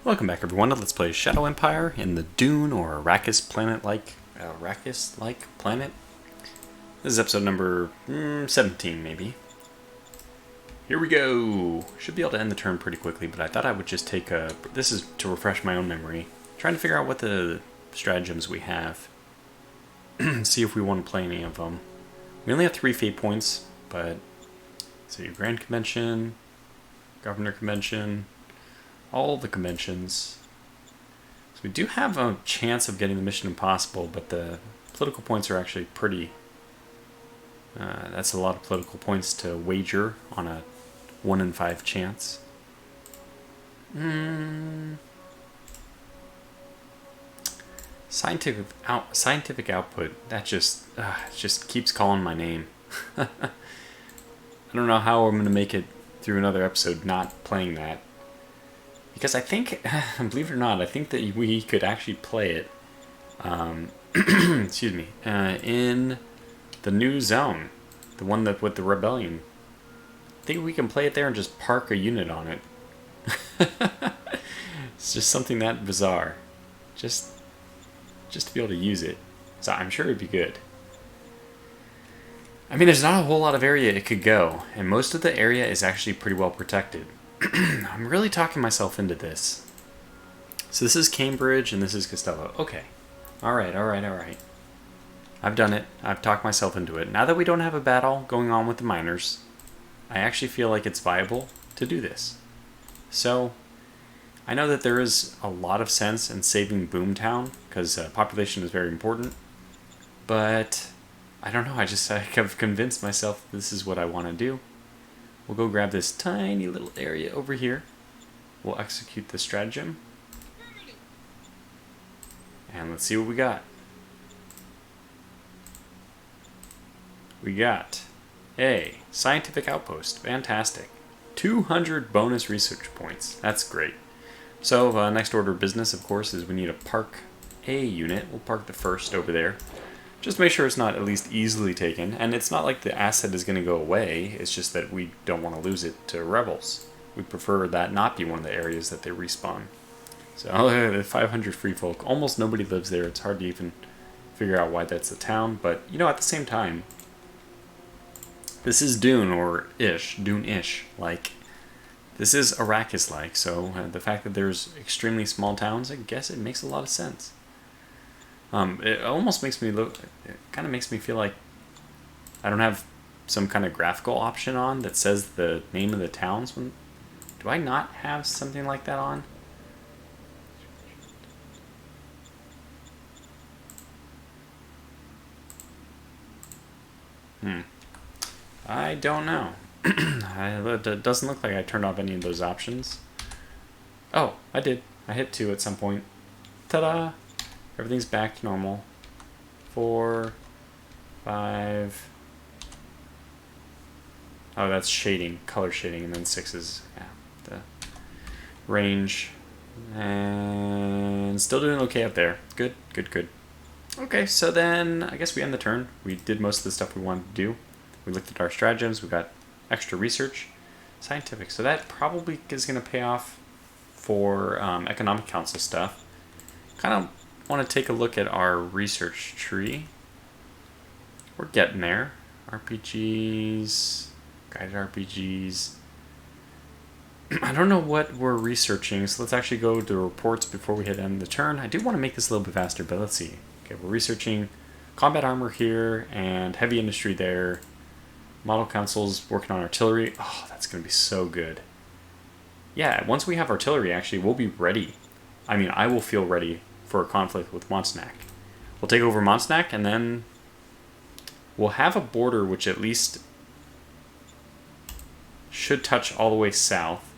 Welcome back, everyone, to Let's Play Shadow Empire in the Dune or Arrakis planet. This is episode number 17, maybe. Here we go! Should be able to end the turn pretty quickly, but I thought I would just take a... This is to refresh my own memory. Trying to figure out what the stratagems we have. See if we want to play any of them. We only have 3 fate points, but... Let's see, Grand Convention, Governor Convention... all the conventions. So we do have a chance of getting the Mission Impossible, but the political points are actually pretty... that's a lot of political points to wager on a 1 in 5 chance. Scientific output, that just keeps calling my name. I don't know how I'm going to make it through another episode not playing that. Because I think, believe it or not, I think that we could actually play it, excuse me, in the new zone, the one that with the rebellion. I think we can play it there and just park a unit on it. It's just something that bizarre, just to be able to use it. So I'm sure it'd be good. I mean, there's not a whole lot of area it could go, and most of the area is actually pretty well protected. I'm really talking myself into this. So this is Cambridge and this is Costello. Okay. Alright. I've done it. I've talked myself into it. Now that we don't have a battle going on with the miners, I actually feel like it's viable to do this. So, I know that there is a lot of sense in saving Boomtown, because population is very important. But, I don't know, I've convinced myself this is what I want to do. We'll go grab this tiny little area over here. We'll execute the stratagem. And let's see what we got. We got a scientific outpost. Fantastic. 200 bonus research points. That's great. So next order of business, of course, is we need to park a unit. We'll park the first over there. Just make sure it's not at least easily taken. And it's not like the asset is going to go away. It's just that we don't want to lose it to rebels. We prefer that not be one of the areas that they respawn. So, the 500 free folk. Almost nobody lives there. It's hard to even figure out why that's a town. But, you know, at the same time, this is Dune, or ish. Dune-ish. Like, this is Arrakis-like. So, the fact that there's extremely small towns, I guess it makes a lot of sense. It almost makes me look, it kind of makes me feel like I don't have some kind of graphical option on that says the name of the towns. Do I not have something like that on? I don't know. It doesn't look like I turned off any of those options. Oh, I did. I hit 2 at some point. Ta-da! Everything's back to normal. 4, 5. Oh, that's shading, color shading, and then 6 is the range. And still doing okay up there. Good. Okay, so then I guess we end the turn. We did most of the stuff we wanted to do. We looked at our stratagems. We got extra research, scientific. So that probably is going to pay off for economic council stuff. Kind of want to take a look at our research tree. We're getting there. RPGs, guided RPGs. I don't know what we're researching, so let's actually go to reports before we hit end the turn. I do want to make this a little bit faster, but let's see. Okay, we're researching combat armor here and heavy industry there. Model council's working on artillery. Oh, that's going to be so good. Yeah, once we have artillery, actually, we'll be ready. I mean, I will feel ready for a conflict with Monsnack. We'll take over Monsnack, and then we'll have a border which at least should touch all the way south.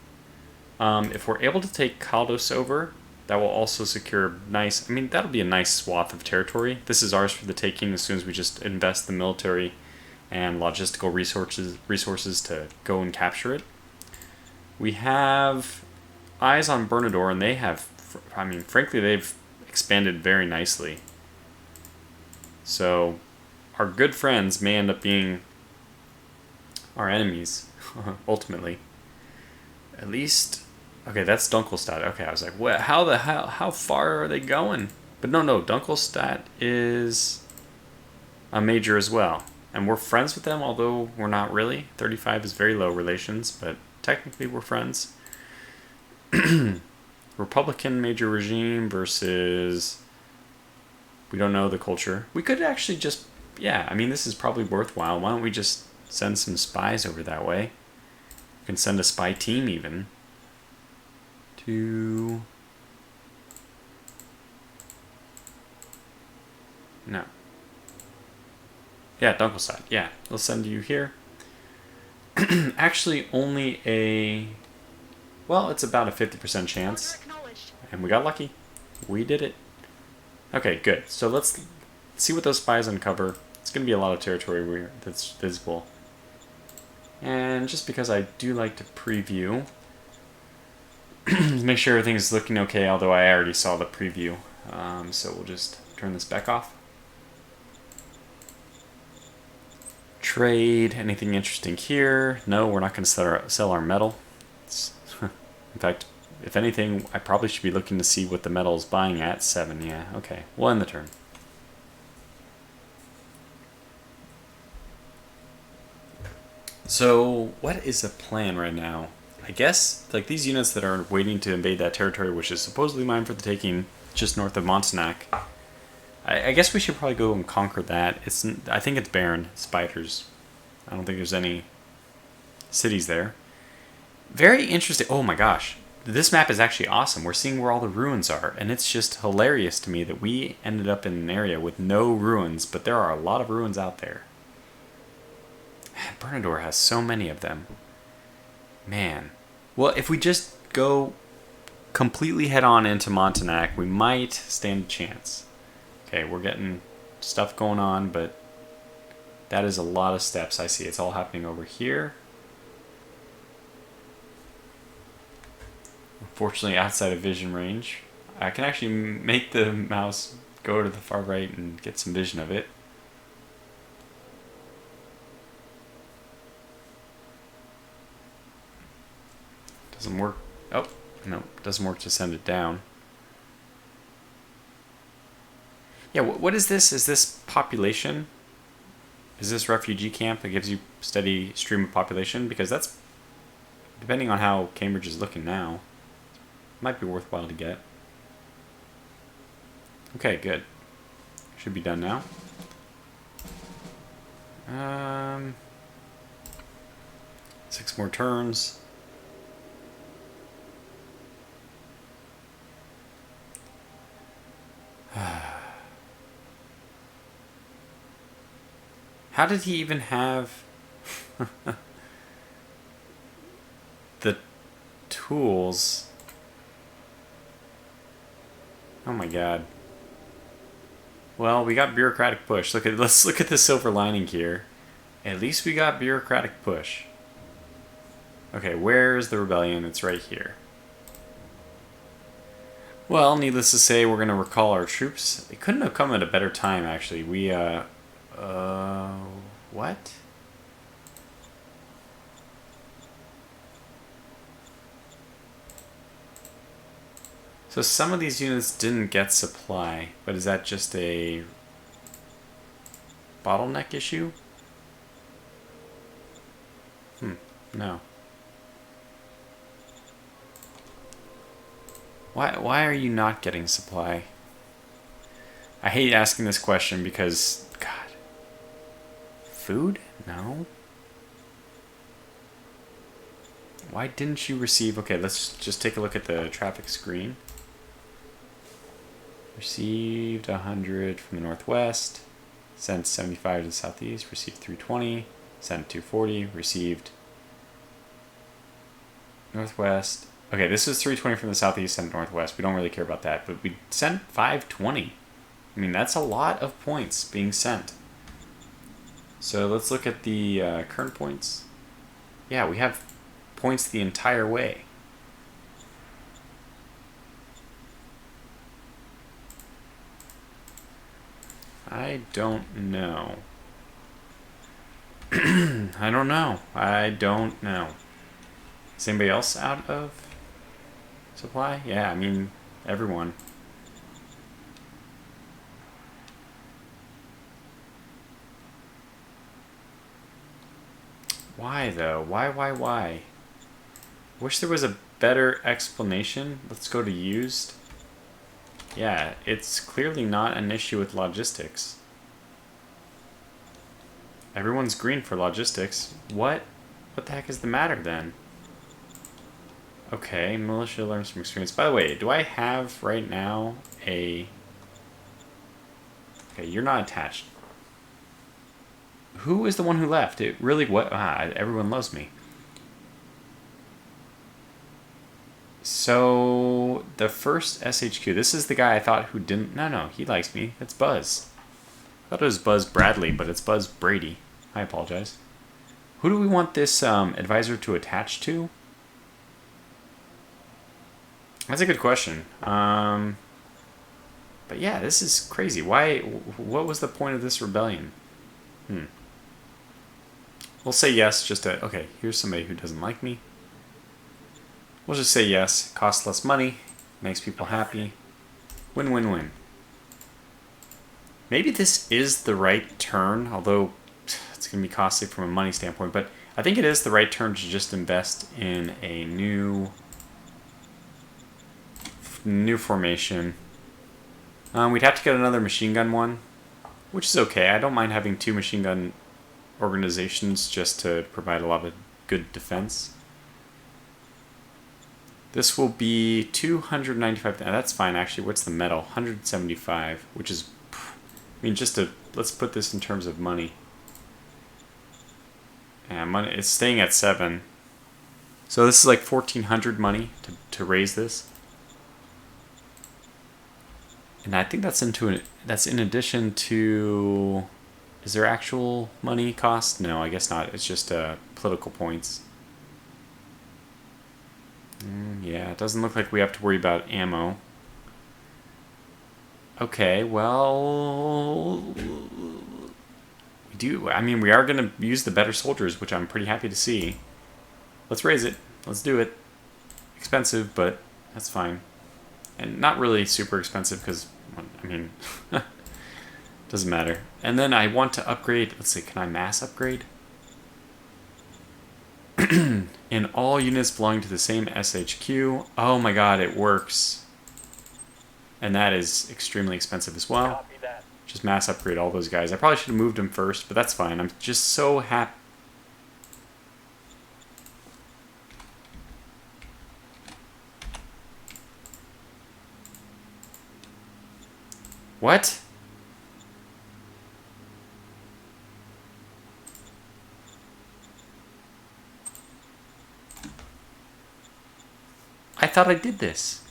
If we're able to take Kaldos over, that will also secure nice... I mean, that'll be a nice swath of territory. This is ours for the taking as soon as we just invest the military and logistical resources to go and capture it. We have eyes on Bernador, and they have... I mean, frankly, they've expanded very nicely. So, our good friends may end up being our enemies, ultimately. At least Okay, that's Dunkelstadt. Okay, I was like, what? How far are they going? But no, Dunkelstadt is a major as well. And we're friends with them, although we're not really. 35 is very low relations, but technically we're friends. Republican major regime versus... We don't know the culture. We could actually just... Yeah, I mean, this is probably worthwhile. Why don't we just send some spies over that way? We can send a spy team, even. To... No. Yeah, Dunkelstadt. Yeah, they'll send you here. Actually, only a... Well, it's about a 50% chance. And we got lucky. We did it. Okay, good. So let's see what those spies uncover. It's going to be a lot of territory that's visible. And just because I do like to preview, make sure everything's looking okay, although I already saw the preview. So we'll just turn this back off. Trade, anything interesting here? No, we're not going to sell our metal. In fact, if anything, I probably should be looking to see what the metal is buying at. 7, yeah, okay. We'll end the turn. So, what is the plan right now? I guess, like, these units that are waiting to invade that territory, which is supposedly mine for the taking, just north of Montenac, I guess we should probably go and conquer that. I think it's barren. Spiders. I don't think there's any cities there. Very interesting. Oh my gosh. This map is actually awesome. We're seeing where all the ruins are, and it's just hilarious to me that we ended up in an area with no ruins, but there are a lot of ruins out there. Bernador has so many of them. Man. Well, if we just go completely head on into Montenac, we might stand a chance. Okay, we're getting stuff going on, but that is a lot of steps. I see it's all happening over here. Unfortunately, outside of vision range. I can actually make the mouse go to the far right and get some vision of it. Doesn't work. Oh, no, doesn't work to send it down. Yeah, what is this? Is this population? Is this refugee camp that gives you steady stream of population? Because that's, depending on how Cambridge is looking now, might be worthwhile to get. Okay, good. Should be done now. 6 more turns. How did he even have the tools? Oh my god. Well, we got bureaucratic push. Let's look at the silver lining here. At least we got bureaucratic push. Okay, where's the rebellion? It's right here. Well, needless to say, we're gonna recall our troops. It couldn't have come at a better time, actually. What? So some of these units didn't get supply, but is that just a bottleneck issue? No. Why are you not getting supply? I hate asking this question because, God. Food? No. Why didn't you receive... Okay, let's just take a look at the traffic screen. Received 100 from the northwest. Sent 75 to the southeast. Received 320. Sent 240. Received northwest. Okay, this is 320 from the southeast, sent northwest. We don't really care about that, but we sent 520. I mean, that's a lot of points being sent. So let's look at the current points. Yeah, we have points the entire way. I don't know. I don't know. Is anybody else out of supply? Yeah, I mean, everyone. Why, though? Why? Wish there was a better explanation. Let's go to used. Yeah, it's clearly not an issue with logistics. Everyone's green for logistics. What? What the heck is the matter then? Okay, militia learns from experience. By the way, do I have right now a... Okay, you're not attached. Who is the one who left? It really what? Everyone loves me. So the first SHQ. This is the guy I thought who didn't. No, he likes me. It's Buzz. I thought it was Buzz Bradley, but it's Buzz Brady. I apologize. Who do we want this advisor to attach to? That's a good question. But yeah, this is crazy. Why? What was the point of this rebellion? We'll say yes. Just to okay. Here's somebody who doesn't like me. We'll just say yes. Costs less money. Makes people happy. Win-win-win. Maybe this is the right turn, although it's going to be costly from a money standpoint. But I think it is the right turn to just invest in a new formation. We'd have to get another machine gun one, which is okay. I don't mind having 2 machine gun organizations just to provide a lot of good defense. This will be 295. That's fine, actually. What's the metal? 175, which is... I mean, just to... Let's put this in terms of money. Yeah, money. It's staying at 7. So this is like 1,400 money to raise this. And I think that's in addition to... Is there actual money cost? No, I guess not. It's just political points. Yeah, it doesn't look like we have to worry about ammo. Okay, well... We do. I mean, we are going to use the better soldiers, which I'm pretty happy to see. Let's raise it. Let's do it. Expensive, but that's fine. And not really super expensive because, I mean, doesn't matter. And then I want to upgrade. Let's see, can I mass upgrade? In all units belonging to the same SHQ. Oh my god, it works. And that is extremely expensive as well. Just mass upgrade all those guys. I probably should have moved them first, but that's fine. I'm just so happy. What? I thought I did this.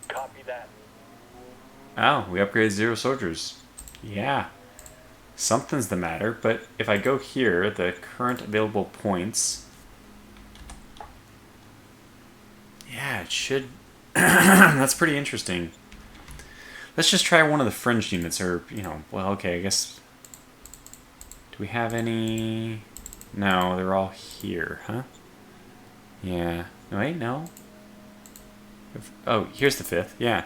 Copy that. Oh, we upgraded 0 soldiers. Yeah. Something's the matter, but if I go here, the current available points... Yeah, it should... That's pretty interesting. Let's just try one of the fringe units, or, you know, well, okay, I guess... Do we have any... No, they're all here, huh? Yeah. Wait, no. Oh, here's the 5th, yeah.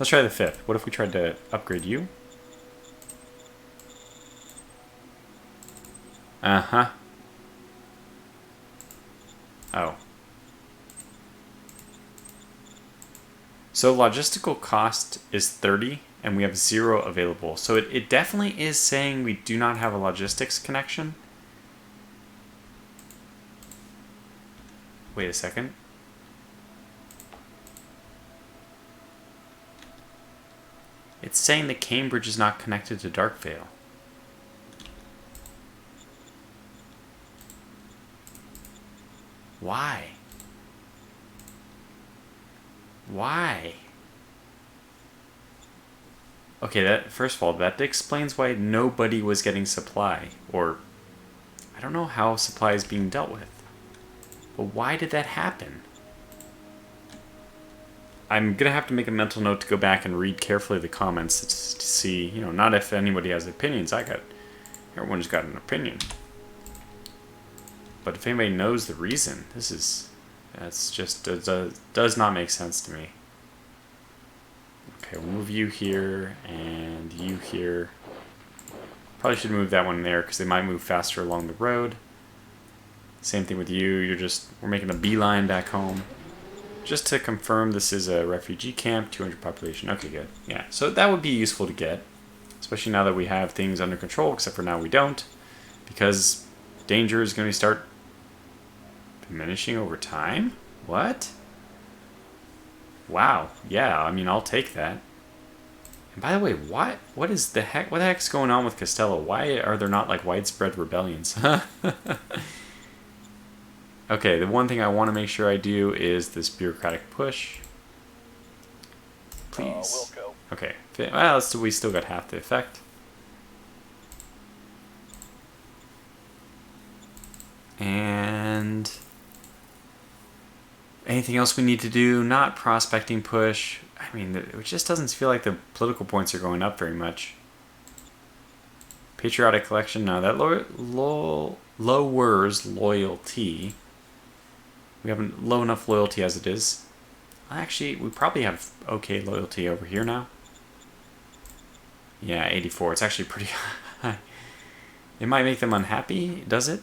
Let's try the 5th. What if we tried to upgrade you? Uh-huh. Oh. So logistical cost is 30, and we have 0 available. So it definitely is saying we do not have a logistics connection. Wait a second. It's saying that Cambridge is not connected to Darkvale. Why? Why? Okay, that first of all, that explains why nobody was getting supply. Or, I don't know how supply is being dealt with. But why did that happen? I'm going to have to make a mental note to go back and read carefully the comments to see, you know, not if anybody has opinions. I got Everyone's got an opinion. But if anybody knows the reason, that's just does not make sense to me. Okay, we'll move you here and you here. Probably should move that one there because they might move faster along the road. Same thing with you. We're making a beeline back home. Just to confirm, this is a refugee camp, 200 population. Okay, good. Yeah, so that would be useful to get, especially now that we have things under control, except for now we don't, because danger is going to start diminishing over time? What? Wow. Yeah, I mean, I'll take that. And by the way, what is the heck? What the heck's going on with Costello? Why are there not like widespread rebellions? Okay, the one thing I want to make sure I do is this bureaucratic push. Please. We'll go. Okay. Well, we still got half the effect. And anything else we need to do? Not prospecting push. I mean, it just doesn't feel like the political points are going up very much. Patriotic collection. No, that lowers loyalty. We have low enough loyalty as it is. Actually, we probably have okay loyalty over here now. Yeah, 84. It's actually pretty high. It might make them unhappy, does it?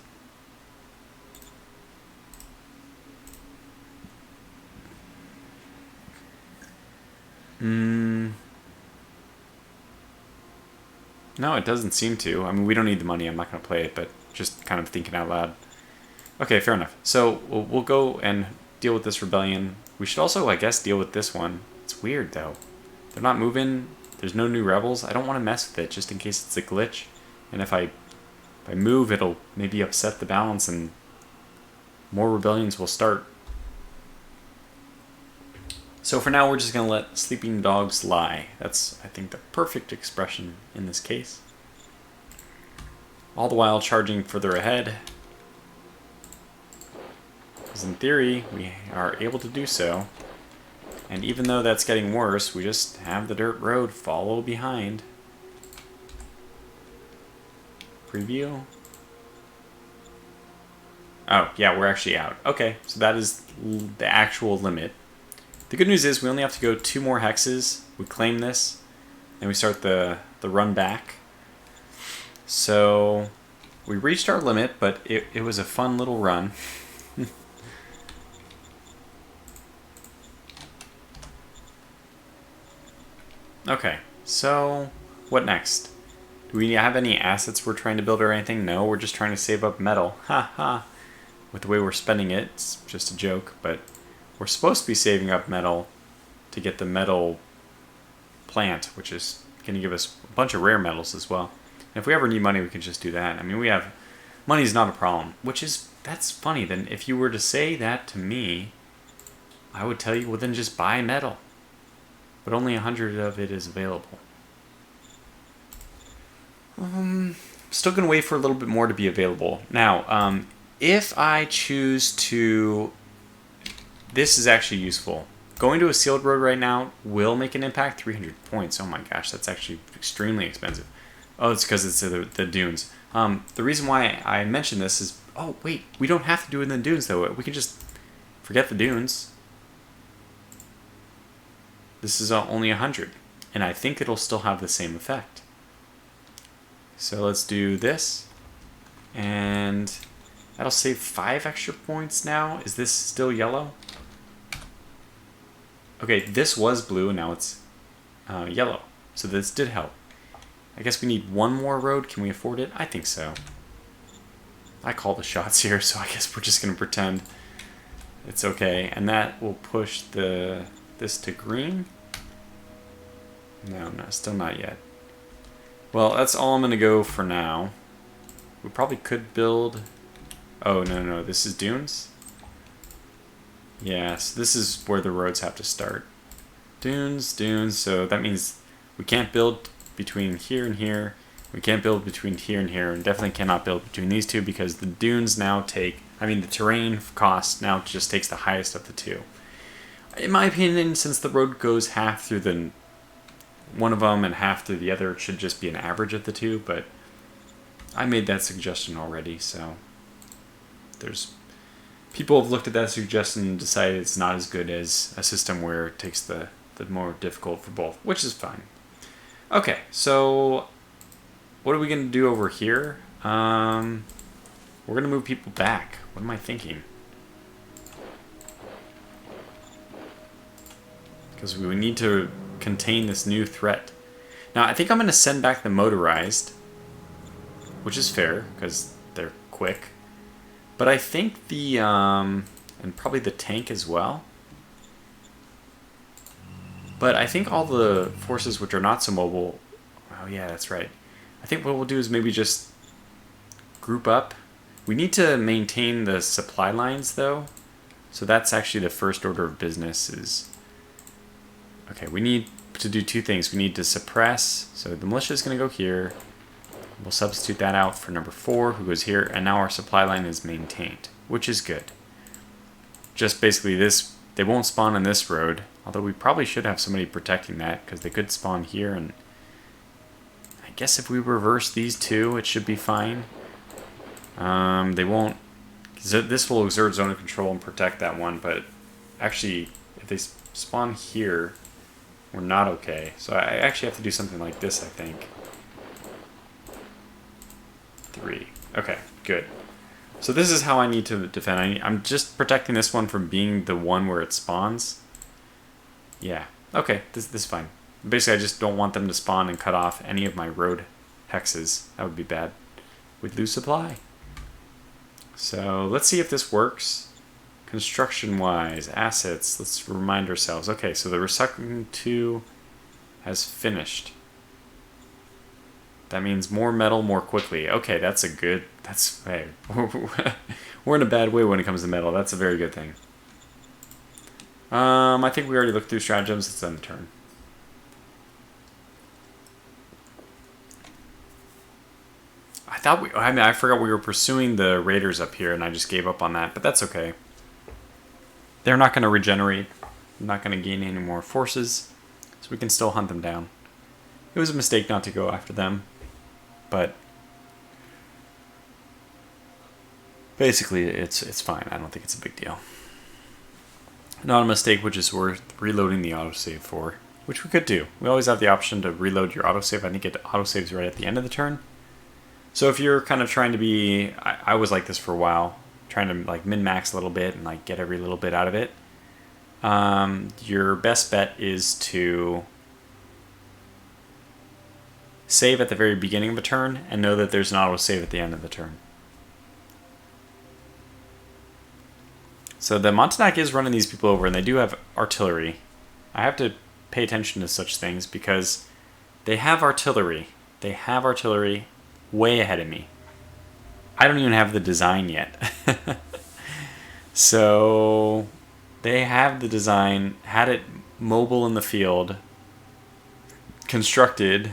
No, it doesn't seem to. I mean, we don't need the money. I'm not going to play it, but just kind of thinking out loud. Okay, fair enough. So we'll go and deal with this rebellion. We should also, I guess, deal with this one. It's weird, though. They're not moving. There's no new rebels. I don't want to mess with it, just in case it's a glitch. And if I move, it'll maybe upset the balance, and more rebellions will start. So for now, we're just going to let sleeping dogs lie. That's, I think, the perfect expression in this case. All the while charging further ahead. Because in theory, we are able to do so. And even though that's getting worse, we just have the dirt road follow behind. Preview. Oh, yeah, we're actually out. Okay, so that is the actual limit. The good news is we only have to go 2 more hexes. We claim this, and we start the run back. So we reached our limit, but it was a fun little run. Okay, so what next? Do we have any assets we're trying to build or anything? No, we're just trying to save up metal. Ha ha. With the way we're spending it, it's just a joke, but we're supposed to be saving up metal to get the metal plant, which is going to give us a bunch of rare metals as well. And if we ever need money, we can just do that. I mean, money's not a problem, that's funny. Then if you were to say that to me, I would tell you, well, then just buy metal. But only 100 of it is available. Still going to wait for a little bit more to be available. Now, if I choose to... This is actually useful. Going to a sealed road right now will make an impact. 300 points. Oh my gosh, that's actually extremely expensive. Oh, it's because it's the dunes. The reason why I mentioned this is... Oh, wait. We don't have to do it in the dunes, though. We can just forget the dunes. This is only 100, and I think it'll still have the same effect. So let's do this, and that'll save 5 extra points now. Is this still yellow? Okay, this was blue, and now it's yellow. So this did help. I guess we need 1 more road. Can we afford it? I think so. I call the shots here, so I guess we're just going to pretend it's okay. And that will push this to green. No, still not yet. Well, that's all I'm going to go for now. We probably could build... Oh, no, this is dunes? Yeah, so this is where the roads have to start. Dunes, so that means we can't build between here and here. We can't build between here and here, and definitely cannot build between these two because the dunes now take... I mean, the terrain cost now just takes the highest of the two. In my opinion, since the road goes half through one of them and half through the other, it should just be an average of the two, but I made that suggestion already, so there's people have looked at that suggestion and decided it's not as good as a system where it takes the more difficult for both, which is fine. Okay, so what are we going to do over here? We're going to move people back. What am I thinking? Because we need to contain this new threat. Now, I think I'm going to send back the motorized, which is fair, because they're quick. But I think the, and probably the tank as well. But I think all the forces which are not so mobile, oh yeah, that's right. I think what we'll do is maybe just group up. We need to maintain the supply lines though. So that's actually the first order of business is, okay, we need to do two things. We need to suppress, so the militia is going to go here. We'll substitute that out for number 4, who goes here, and now our supply line is maintained, which is good. Just basically this, they won't spawn on this road, although we probably should have somebody protecting that, because they could spawn here, and I guess if we reverse these two, it should be fine. They won't, this will exert zone of control and protect that one, but actually, if they spawn here, we're not okay. So I actually have to do something like this, I think. 3. Okay, good. So this is how I need to defend. I'm just protecting this one from being the one where it spawns. Yeah, okay, this is fine. Basically, I just don't want them to spawn and cut off any of my road hexes. That would be bad. We'd lose supply. So let's see if this works. Construction-wise, assets, let's remind ourselves. Okay, so the recycling 2 has finished. That means more metal more quickly. Okay, that's a good, hey, we're in a bad way when it comes to metal. That's a very good thing. I think we already looked through stratagems. Let's end the turn. I forgot we were pursuing the raiders up here and I just gave up on that, but that's okay. They're not going to regenerate. I'm not going to gain any more forces, so we can still hunt them down. It was a mistake not to go after them, but basically it's fine. I don't think it's a big deal. Not a mistake which is worth reloading the autosave for, which we could do. We always have the option to reload your autosave. I think it autosaves right at the end of the turn. So if you're kind of trying to be, I was like this for a while, trying to like min-max a little bit and like get every little bit out of it, your best bet is to save at the very beginning of a turn and know that there's an autosave at the end of the turn. So the Montanak is running these people over and they do have artillery. I have to pay attention to such things because they have artillery. They have artillery way ahead of me. I don't even have the design yet. So they have the design, had it mobile in the field, constructed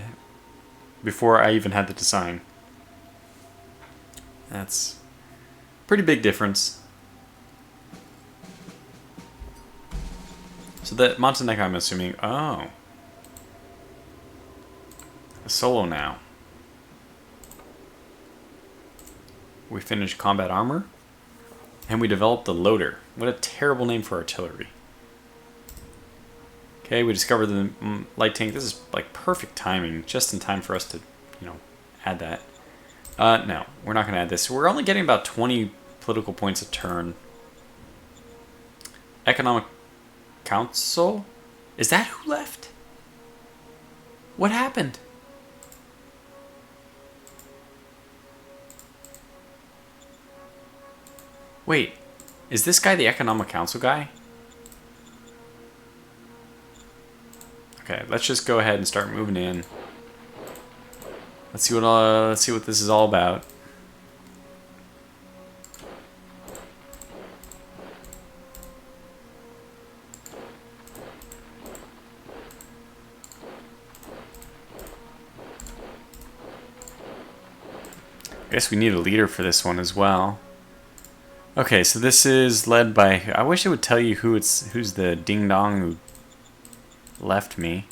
before I even had the design. That's a pretty big difference. So that Montenegro, I'm assuming, oh, a solo now. We finished combat armor, and we developed the loader. What a terrible name for artillery. Okay, we discovered the light tank. This is like perfect timing, just in time for us to, add that. No, we're not going to add this. We're only getting about 20 political points a turn. Economic Council? Is that who left? What happened? Wait, is this guy the Economic Council guy? Okay, let's just go ahead and start moving in. Let's see what this is all about. I guess we need a leader for this one as well. Okay, so this is led by, I wish it would tell you who's the ding dong who left me.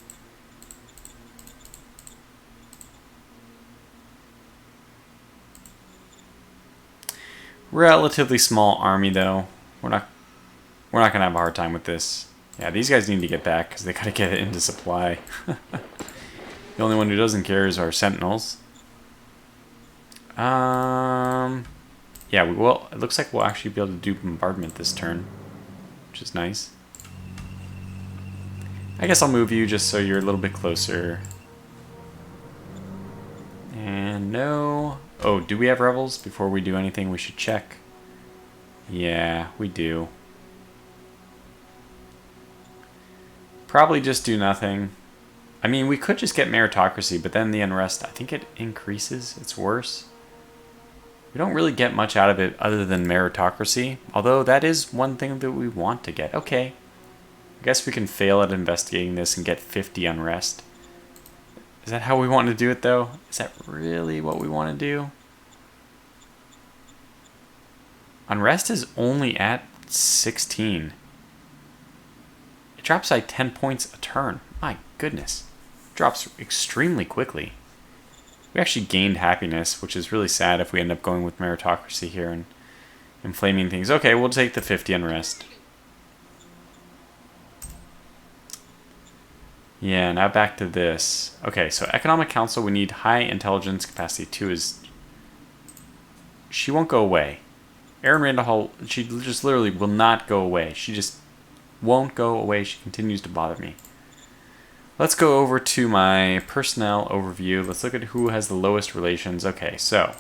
Relatively small army, though. We're not gonna have a hard time with this. Yeah, these guys need to get back because they gotta get it into supply. The only one who doesn't care is our sentinels. Yeah, we will. It looks like we'll actually be able to do bombardment this turn, which is nice. I guess I'll move you just so you're a little bit closer. And no. Oh, do we have rebels? Before we do anything, we should check. Yeah, we do. Probably just do nothing. I mean, we could just get meritocracy, but then the unrest, I think it increases. It's worse. We don't really get much out of it other than meritocracy, although that is one thing that we want to get. Okay. I guess we can fail at investigating this and get 50 unrest. Is that how we want to do it, though? Is that really what we want to do? Unrest is only at 16. It drops like 10 points a turn. My goodness. It drops extremely quickly. We actually gained happiness, which is really sad if we end up going with meritocracy here and inflaming things. Okay, we'll take the 50 unrest. Yeah, now back to this. Okay, so Economic Council, we need high intelligence capacity 2 is... She won't go away. Erin Randall, she just literally will not go away. She just won't go away. She continues to bother me. Let's go over to my personnel overview. Let's look at who has the lowest relations. Okay, so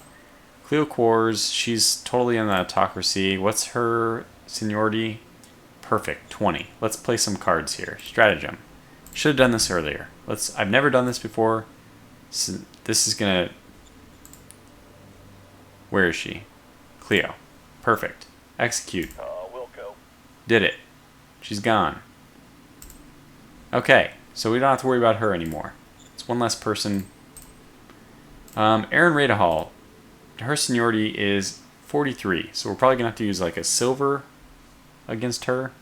Cleo Quars, she's totally in the autocracy. What's her seniority? Perfect, 20. Let's play some cards here. Stratagem. Should have done this earlier. I've never done this before. So this is gonna... Where is she? Cleo. Perfect. Execute. Wilco. Did it. She's gone. Okay, so we don't have to worry about her anymore. It's one less person. Erin Radahall, her seniority is 43, so we're probably going to have to use like a silver against her.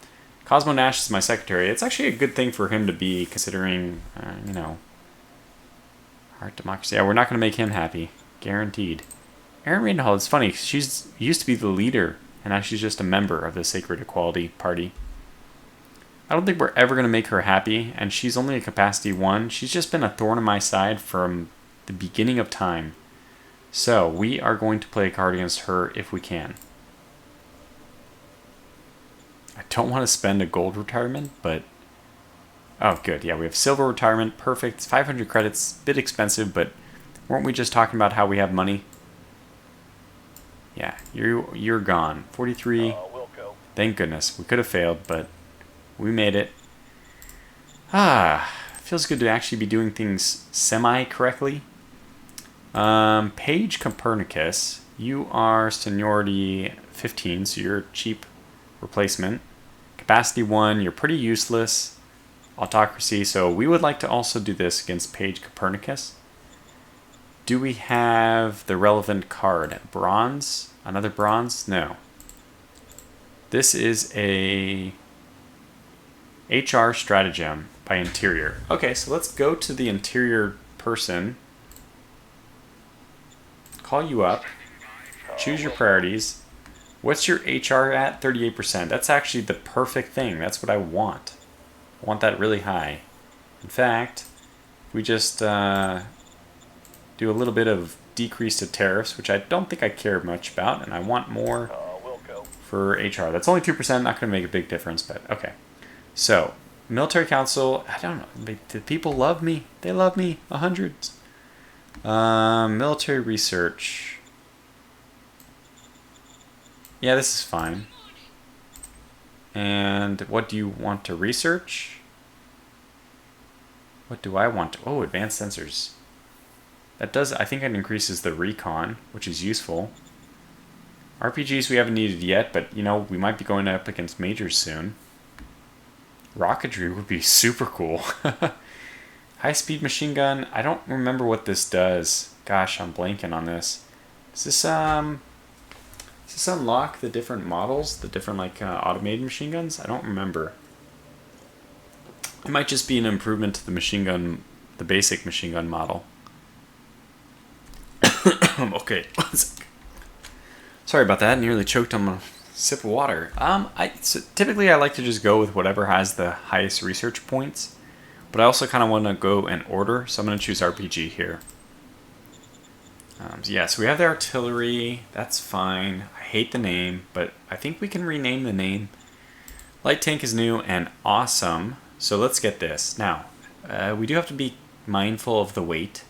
Cosmo Nash is my secretary. It's actually a good thing for him to be, considering, you know, our democracy. Yeah, we're not going to make him happy. Guaranteed. Erin Radahall, it's funny, she's used to be the leader, and now she's just a member of the Sacred Equality Party. I don't think we're ever going to make her happy, and she's only a capacity 1. She's just been a thorn in my side from the beginning of time. So, we are going to play a card against her if we can. I don't want to spend a gold retirement, but... Oh, good. Yeah, we have silver retirement. Perfect. It's 500 credits. Bit expensive, but weren't we just talking about how we have money? Yeah, you're gone. 43. Wilco. Thank goodness. We could have failed, but we made it. Feels good to actually be doing things semi-correctly. Paige Copernicus, you are seniority 15, so you're a cheap replacement. Capacity 1, you're pretty useless. Autocracy, so we would like to also do this against Paige Copernicus. Do we have the relevant card? Bronze? Another bronze? No. This is a HR Stratagem by Interior. Okay, so let's go to the Interior person. Call you up. Choose your priorities. What's your HR at? 38%. That's actually the perfect thing. That's what I want. I want that really high. In fact, we just... do a little bit of decrease to tariffs, which I don't think I care much about, and I want more for HR. That's only 2%, not going to make a big difference, but okay. So, Military Council, I don't know, do people love me? They love me, hundreds. Military Research. Yeah, this is fine. And what do you want to research? What do I want to... Oh, advanced sensors. That does, I think it increases the recon, which is useful. RPGs we haven't needed yet, but, you know, we might be going up against majors soon. Rocketry would be super cool. High-speed machine gun, I don't remember what this does. Gosh, I'm blanking on this. Does this unlock the different models? The different, like, automated machine guns? I don't remember. It might just be an improvement to the machine gun, the basic machine gun model. Okay, one sec. Sorry about that. Nearly choked on a sip of water. So typically I like to just go with whatever has the highest research points, but I also kind of want to go in order, so I'm going to choose RPG here. So we have the artillery. That's fine. I hate the name, but I think we can rename the name. Light tank is new and awesome. So let's get this. Now, we do have to be mindful of the weight.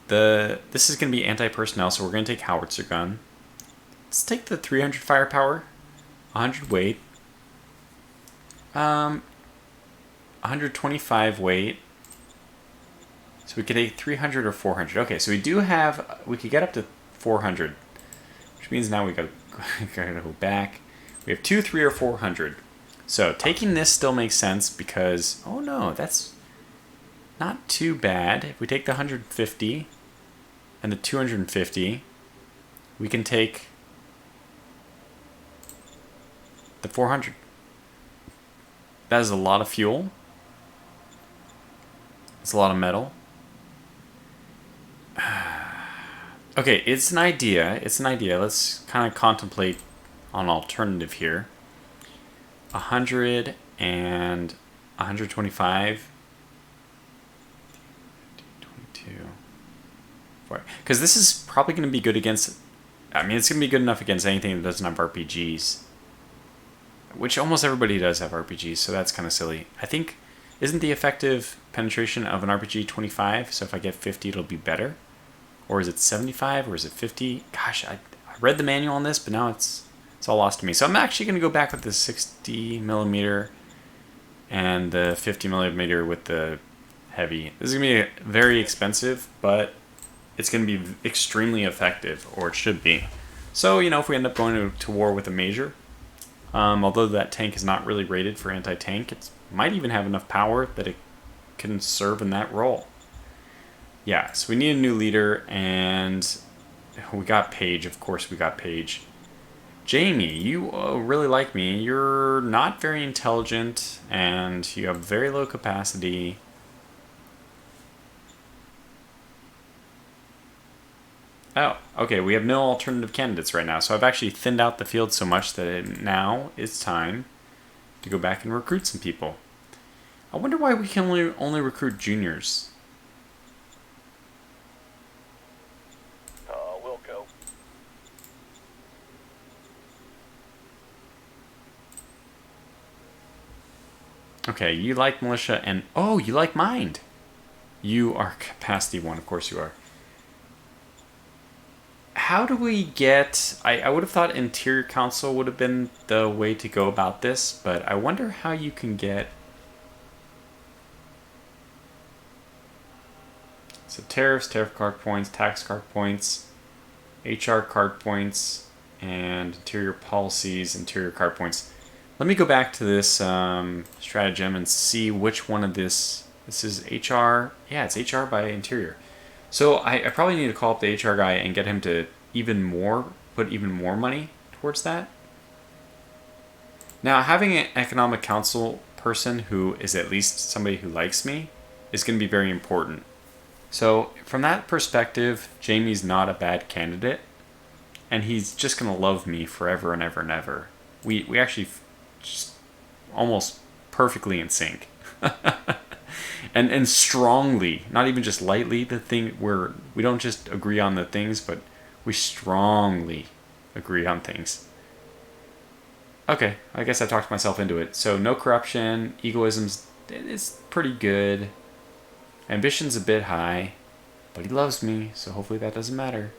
This is going to be anti-personnel, so we're going to take howitzer gun. Let's take the 300 firepower, 100 weight, 125 weight. So we could take 300 or 400. Okay, so we could get up to 400, which means now we gotta go back. We have 2, 3, or 400. So taking this still makes sense because, oh no, that's not too bad. If we take the 150 and the 250, we can take the 400. That is a lot of fuel. It's a lot of metal. Okay, it's an idea. Let's kind of contemplate on alternative here. 100 and 125. 22. Because this is probably going to be good against... I mean, it's going to be good enough against anything that doesn't have RPGs. Which almost everybody does have RPGs, so that's kind of silly. I think... Isn't the effective penetration of an RPG 25? So if I get 50, it'll be better? Or is it 75? Or is it 50? Gosh, I read the manual on this, but now it's all lost to me. So I'm actually going to go back with the 60 millimeter and the 50 millimeter with the heavy. This is going to be very expensive, but it's going to be extremely effective, or it should be. So, if we end up going to war with a major, although that tank is not really rated for anti-tank, it might even have enough power that it can serve in that role. Yeah, so we need a new leader, and we got Paige. Of course we got Paige. Jamie, you really like me. You're not very intelligent, and you have very low capacity. Oh, okay, we have no alternative candidates right now, so I've actually thinned out the field so much that now it's time to go back and recruit some people. I wonder why we can only recruit juniors. We'll go. Okay, you like militia and... Oh, you like mind. You are capacity 1, of course you are. How do we get... I would have thought Interior Council would have been the way to go about this, but I wonder how you can get... So tariffs, tariff card points, tax card points, HR card points, and interior policies, interior card points. Let me go back to this stratagem and see which one of this... This is HR... Yeah, it's HR by interior. So I probably need to call up the HR guy and get him to put even more money towards that. Now, having an economic council person who is at least somebody who likes me is going to be very important. So from that perspective, Jamie's not a bad candidate, and he's just going to love me forever and ever and ever. We actually just almost perfectly in sync. And strongly, not even just lightly, we don't just agree on the things, but we strongly agree on things. Okay, I guess I talked myself into it. So no corruption, egoism's pretty good. Ambition's a bit high, but he loves me, so hopefully that doesn't matter.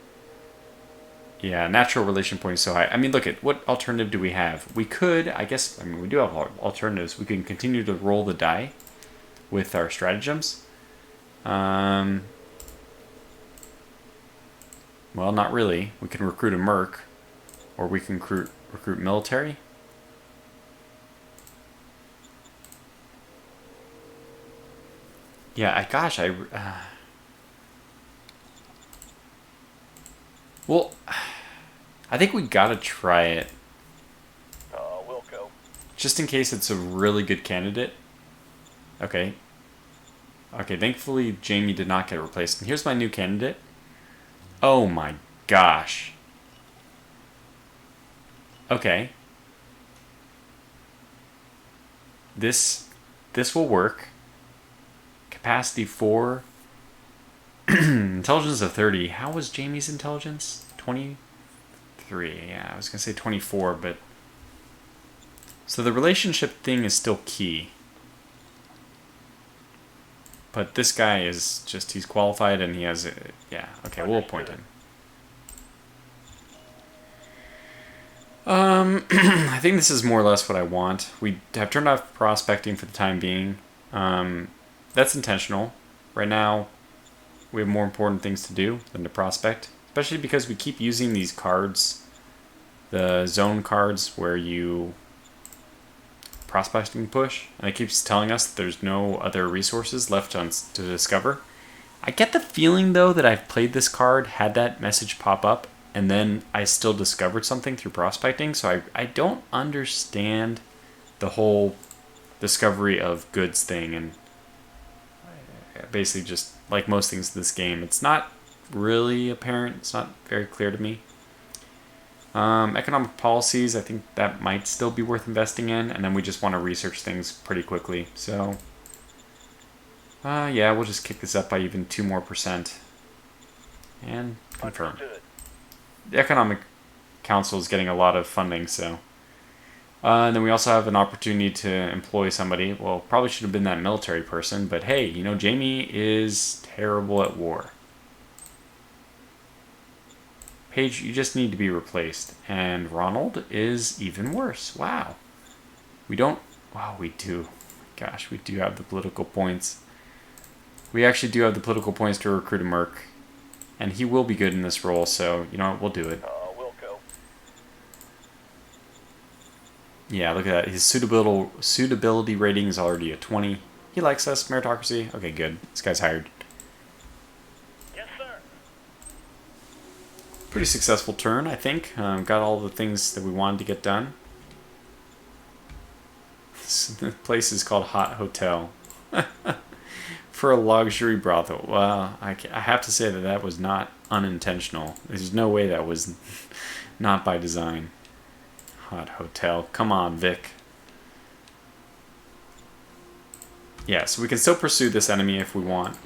Yeah, natural relation point is so high. I mean, look at what alternative do we have? We could, we do have alternatives. We can continue to roll the die with our stratagems. Well, not really. We can recruit a merc, or we can recruit military. Yeah, well, I think we gotta try it. We'll go. Just in case it's a really good candidate. Okay. Okay, thankfully Jamie did not get replaced. And here's my new candidate. Oh my gosh. Okay. This will work. Capacity 4. Intelligence of 30. How was Jamie's intelligence? 23. Yeah, I was going to say 24, but... So the relationship thing is still key. But this guy is just, he's qualified and he has, yeah, okay, we'll appoint him. I think this is more or less what I want. We have turned off prospecting for the time being. That's intentional. Right now, we have more important things to do than to prospect. Especially because we keep using these cards, the zone cards where you prospecting push, and it keeps telling us that there's no other resources left to discover. I get the feeling, though, that I've played this card, had that message pop up, and then I still discovered something through prospecting, so I don't understand the whole discovery of goods thing, and basically just, like most things in this game, it's not really apparent, it's not very clear to me. Economic policies, I think that might still be worth investing in, and then we just want to research things pretty quickly. So, yeah, we'll just kick this up by even 2% more. And confirm. The Economic Council is getting a lot of funding, so. And then we also have an opportunity to employ somebody. Well, probably should have been that military person, but hey, you know, Jamie is terrible at war. Paige, you just need to be replaced. And Ronald is even worse. Wow. We don't... Wow, we do. Gosh, we do have the political points. We actually do have the political points to recruit a merc. And he will be good in this role, so, you know what, we'll do it. Wilco. Yeah, look at that. His suitability rating is already a 20. He likes us, meritocracy. Okay, good. This guy's hired. Pretty successful turn, I think. Got all the things that we wanted to get done. The place is called Hot Hotel. For a luxury brothel. Well, I have to say that that was not unintentional. There's no way that was not by design. Hot Hotel. Come on, Vic. Yeah, so we can still pursue this enemy if we want.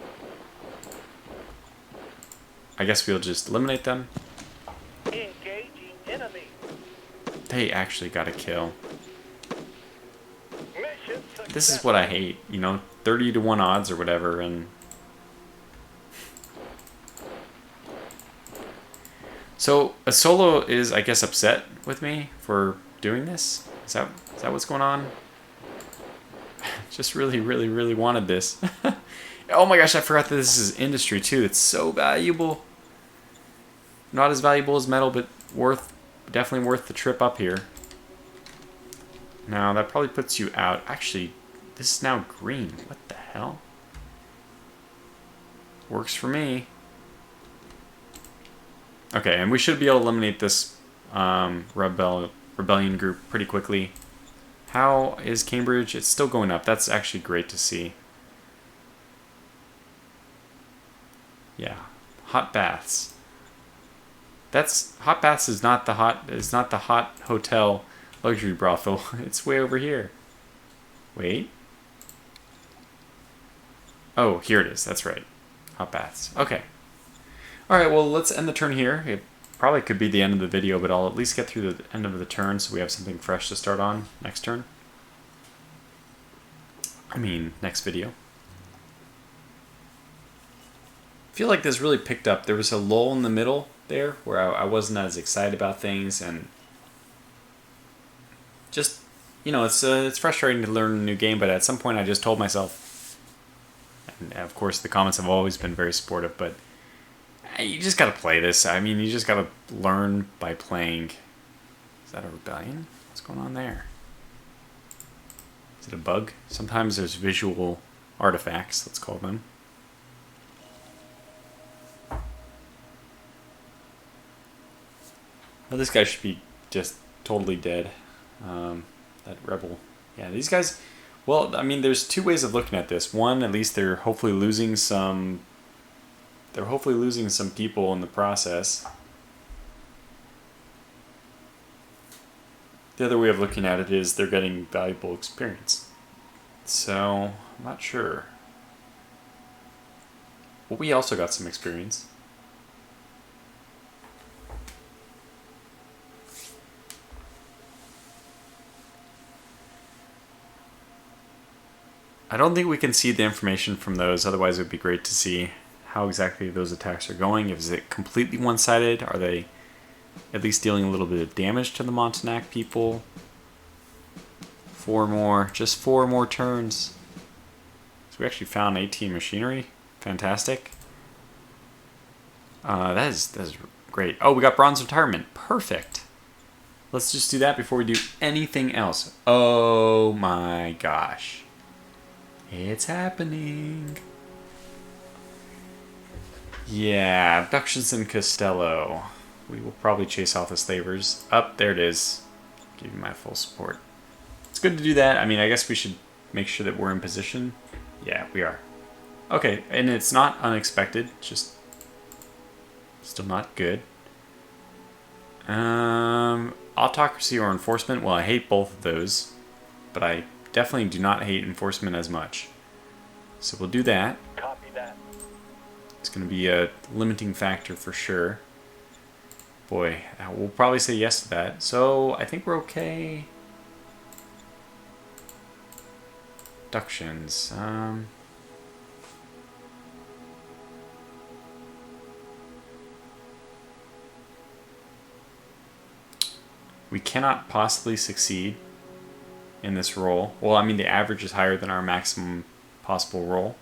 I guess we'll just eliminate them. Engaging enemy. They actually got a kill. Mission This is what I hate, you know, 30 to 1 odds or whatever, and... So, a solo is, I guess, upset with me for doing this? Is that what's going on? Just really, really, really wanted this. Oh my gosh, I forgot that this is industry too. It's so valuable. Not as valuable as metal, but definitely worth the trip up here. Now, that probably puts you out. Actually, this is now green. What the hell? Works for me. Okay, and we should be able to eliminate this rebellion group pretty quickly. How is Cambridge? It's still going up. That's actually great to see. Yeah, hot baths. Hot baths is not the hot hotel luxury brothel. It's way over here. Wait. Oh, here it is. That's right. Hot baths. Okay. All right. Well, let's end the turn here. It probably could be the end of the video, but I'll at least get through the end of the turn so we have something fresh to start on next turn. I mean, next video. I feel like this really picked up. There was a lull in the middle there where I wasn't as excited about things, and just, you know, it's frustrating to learn a new game, but at some point I just told myself, and of course the comments have always been very supportive, but you just gotta play this. I mean, you just gotta learn by playing. Is that a rebellion? What's going on there? Is it a bug? Sometimes there's visual artifacts, let's call them. Well, this guy should be just totally dead. That rebel. Yeah, these guys... Well, I mean, there's two ways of looking at this. One, at least they're hopefully losing some... They're hopefully losing some people in the process. The other way of looking at it is they're getting valuable experience. So, I'm not sure. Well, we also got some experience. I don't think we can see the information from those, otherwise it would be great to see how exactly those attacks are going. Is it completely one-sided? Are they at least dealing a little bit of damage to the Montanak people? 4 more, just 4 more turns. So we actually found 18 machinery. Fantastic. That is great. Oh, we got bronze retirement. Perfect. Let's just do that before we do anything else. Oh my gosh. It's happening. Yeah, abductions in Costello. We will probably chase off the slavers. Up, there it is. Give you my full support. It's good to do that. I mean, I guess we should make sure that we're in position. Yeah, we are. Okay, and it's not unexpected. Just still not good. Autocracy or enforcement. Well, I hate both of those, but I definitely do not hate enforcement as much. So we'll do that. Copy that. It's going to be a limiting factor for sure. Boy, we'll probably say yes to that. So I think we're okay. Abductions. We cannot possibly succeed in this roll. Well, I mean, the average is higher than our maximum possible roll.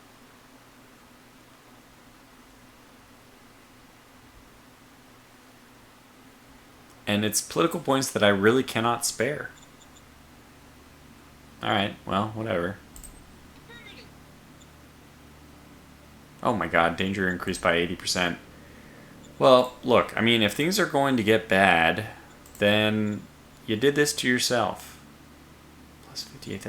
And it's political points that I really cannot spare. Alright, well, whatever. Oh my god, danger increased by 80%. Well, look, I mean, if things are going to get bad, then you did this to yourself. Plus 58,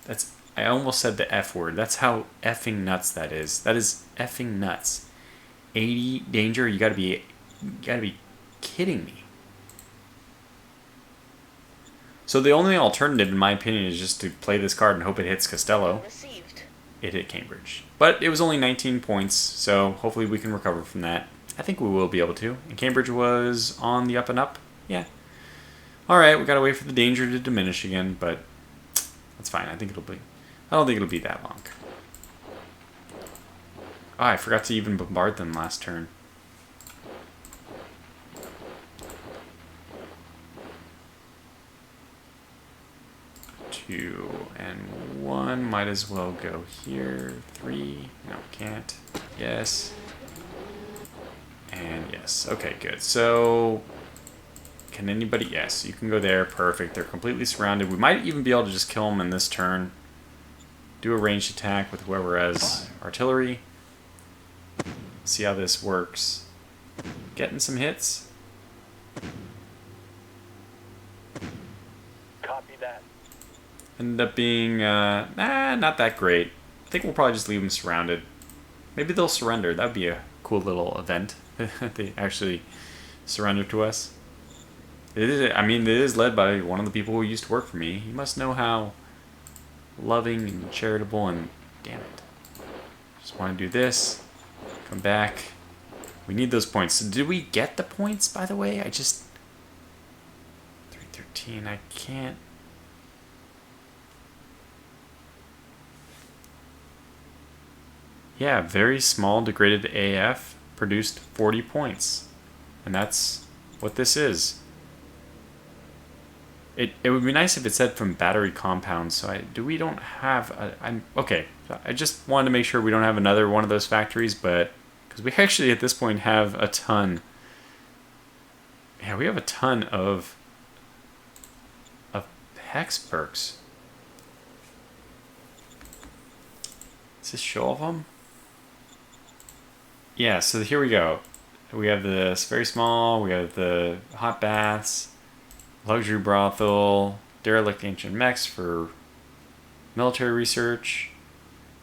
that's, I almost said the F word. That's how effing nuts that is. That is effing nuts. 80 danger, you gotta be kidding me. So the only alternative, in my opinion, is just to play this card and hope it hits Costello. Received. It hit Cambridge. But it was only 19 points, so hopefully we can recover from that. I think we will be able to. And Cambridge was on the up and up. Yeah. Alright, we gotta wait for the danger to diminish again, but that's fine. I don't think it'll be that long. Oh, I forgot to even bombard them last turn. 2 and 1 might as well go here. 3, no, can't. Yes. And yes. Okay, good. So, can anybody? Yes, you can go there. Perfect. They're completely surrounded. We might even be able to just kill them in this turn. Do a ranged attack with whoever has artillery. See how this works. Getting some hits. Copy that. Ended up being, not that great. I think we'll probably just leave them surrounded. Maybe they'll surrender. That would be a cool little event. They actually surrender to us. It is led by one of the people who used to work for me. He must know how loving and charitable and damn it. Just want to do this. Come back. We need those points. So did we get the points, by the way? 313. I can't. Yeah, very small degraded AF produced 40 points. And that's what this is. It would be nice if it said from battery compounds. So we don't have okay. I just wanted to make sure we don't have another one of those factories, but because we actually at this point have a ton. Yeah, we have a ton of hex perks. Does this show all of them? Yeah, so here we go. We have this very small, we have the hot baths, luxury brothel, derelict ancient mechs for military research,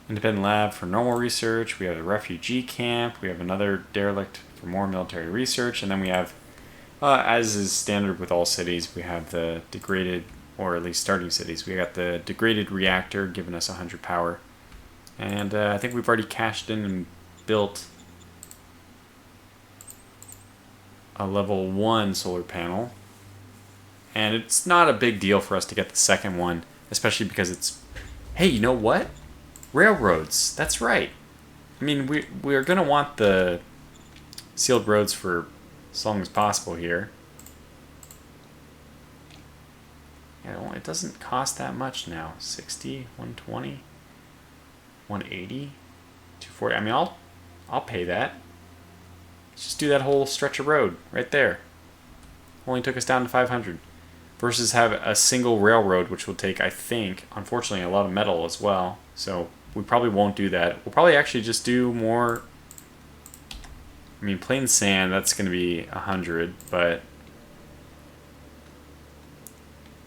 independent lab for normal research, we have a refugee camp, we have another derelict for more military research, and then we have As is standard with all cities, we have the degraded, or at least starting cities. We got the degraded reactor giving us 100 power. And I think we've already cashed in and built a level 1 solar panel. And it's not a big deal for us to get the second one, especially because it's... Hey, you know what? Railroads. That's right. I mean, we're going to want the sealed roads for as long as possible here. Yeah, it doesn't cost that much now. 60, 120, 180, 240. I mean, I'll pay that. Let's just do that whole stretch of road right there. Only took us down to 500. Versus have a single railroad, which will take, I think, unfortunately, a lot of metal as well. So we probably won't do that. We'll probably actually just do more... I mean, plain sand, that's going to be 100, but...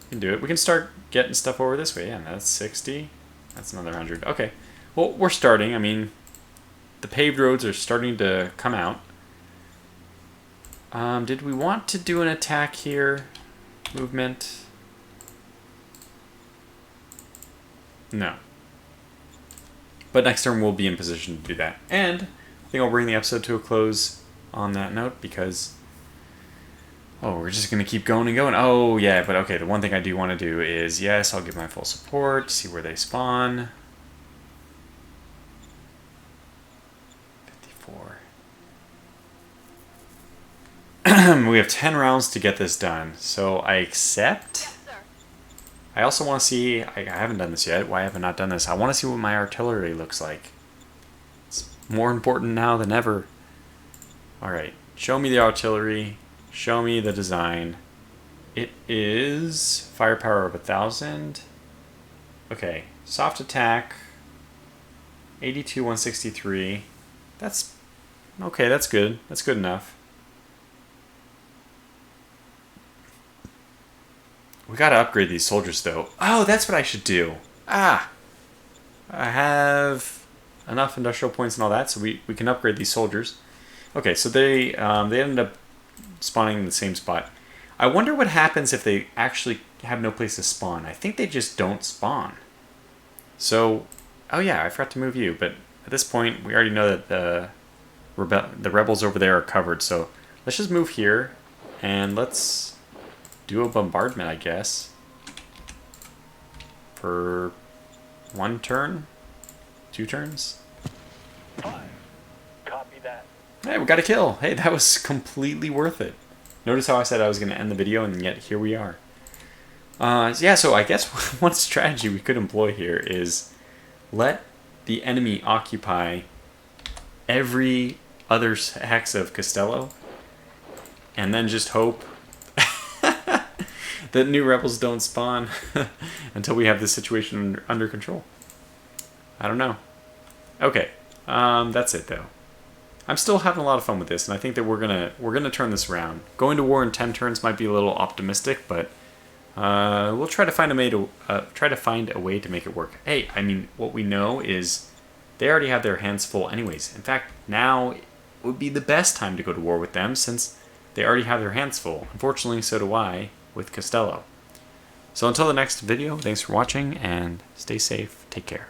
we can do it. We can start getting stuff over this way. Yeah, that's 60. That's another 100. Okay. Well, we're starting. I mean, the paved roads are starting to come out. Did we want to do an attack here? Movement? No. But next turn we'll be in position to do that. And I think I'll bring the episode to a close on that note because... oh, we're just going to keep going and going. Oh, yeah, but okay, the one thing I do want to do is, yes, I'll give my full support, see where they spawn. 54. We have 10 rounds to get this done, so I accept. Yes, sir. I also want to see, I haven't done this yet, why have I not done this? I want to see what my artillery looks like. It's more important now than ever. Alright, show me the artillery. Show me the design. It is firepower of 1,000. Okay, soft attack. 82, 163. That's okay. That's good. That's good enough. We gotta upgrade these soldiers, though. Oh, that's what I should do. Ah, I have enough industrial points and all that, so we can upgrade these soldiers. Okay, so they ended up spawning in the same spot. I wonder what happens if they actually have no place to spawn. I think they just don't spawn. So, oh yeah, I forgot to move you, but at this point, we already know that the rebels over there are covered, so let's just move here, and let's do a bombardment, I guess. For 1 turn? 2 turns? Fire. Copy that. Hey, we got a kill. Hey, that was completely worth it. Notice how I said I was going to end the video, and yet here we are. Yeah, so I guess one strategy we could employ here is let the enemy occupy every other hex of Castello, and then just hope that new rebels don't spawn until we have this situation under control. I don't know. Okay, that's it though. I'm still having a lot of fun with this, and I think that we're gonna turn this around. Going to war in 10 turns might be a little optimistic, but we'll try to find a way to make it work. Hey, I mean, what we know is they already have their hands full anyways. In fact, now would be the best time to go to war with them since they already have their hands full. Unfortunately, so do I with Castello. So until the next video, thanks for watching and stay safe. Take care.